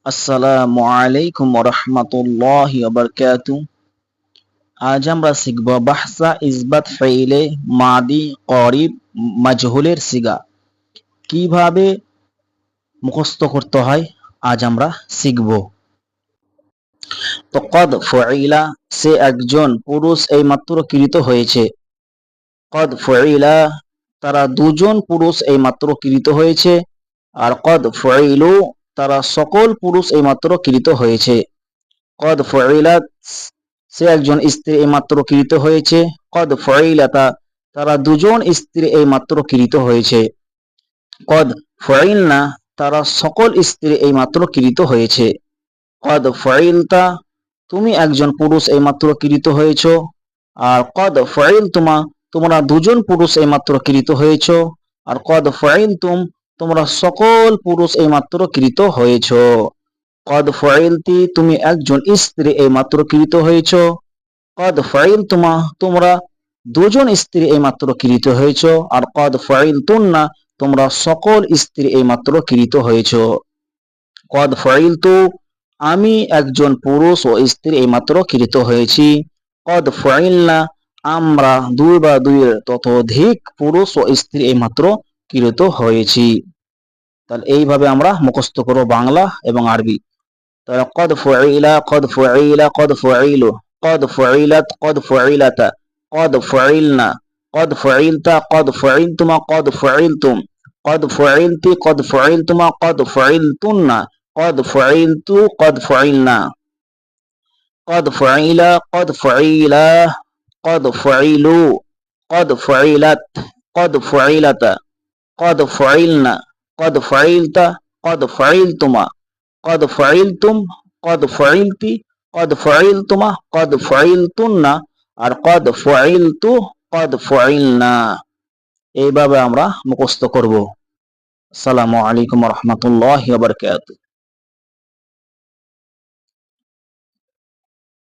আসসালামু আলাইকুম ওয়া রাহমাতুল্লাহি ওয়া বারাকাতুহু। আজ আমরা শিখব বাহসা ইসবাত ফাইলে মাদি করিব মাজহুলের সিগা কিভাবে মুখস্থ করতে হয় আজ আমরা শিখব। তো কদ ফুইলা সে একজন পুরুষ এইমাত্র কৃত হয়েছে। কদ ফুইলা তারা দুজন পুরুষ এইমাত্র কৃত হয়েছে। আর কদ ফুইলু তারা সকল পুরুষ এইমাত্র কৃত হয়েছে। কদ ফুইলাত সে একজন স্ত্রী এইমাত্র কৃত হয়েছে। কদ ফুইলাতা তারা দুজন স্ত্রী এইমাত্র কৃত হয়েছে। কদ ফুইলনা তারা সকল স্ত্রী এইমাত্র কৃত হয়েছে। কদ ফুইলতা তুমি একজন পুরুষ এইমাত্র কৃত হয়েছ। আর কদ ফুইলতুমা তোমরা দুজন পুরুষ এইমাত্র কৃত হয়েছ। আর কদ ফুইলতুম তোমরা সকল পুরুষ এইমাত্র কৃত হয়েছ। কদ ফুইলতি তুমি একজন স্ত্রী এইমাত্র কৃত হয়েছ। কদ ফুইলতুমা তোমরা দুজন স্ত্রী এইমাত্র কৃত হয়েছ। আর কদ ফুইলতুন্না তোমরা সকল স্ত্রী এইমাত্র কৃত হয়েছ। কদ ফুইলতু আমি একজন পুরুষ ও স্ত্রী এইমাত্র কৃত হয়েছি। কদ ফুইলনা আমরা দুই বা দুইয়ের ততোধিক পুরুষ ও স্ত্রী এইমাত্র কৃত হয়েছি। তাহলে এইভাবে আমরা মুখস্থ করব বাংলা এবং আরবি। তাহলে কদ ফুইলা কদ ফুইলা কদ ফুইলু কদ ফুইলাত কদ ফুইলাতা কদ ফুইলনা কদ ফুইলতা কদ ফুইলতুমা কদ ফুইলতুম কদ ফুইলতি কদ ফুইলতুমা কদ ফুইলতুন্না কদ ফুইলতু কদ ফুইলনা কদ ফুইলা কদ ফুইলা কদ ফুইলু কদ ফুইলাত কদ ফুইলাতা কদ ফুইলনা কদ ফুইলতা কদ ফুইলতুমা কদ ফুইলতুম কদ ফুইলতি কদ ফুইলতুমা কদ ফুইলতুন্না আর কদ ফুইলতু কদ ফুইলনা। এইভাবে আমরা মুখস্থ করব। আসসালামু আলাইকুম ওয়া রাহমাতুল্লাহি ওয়া বারাকাতুহু।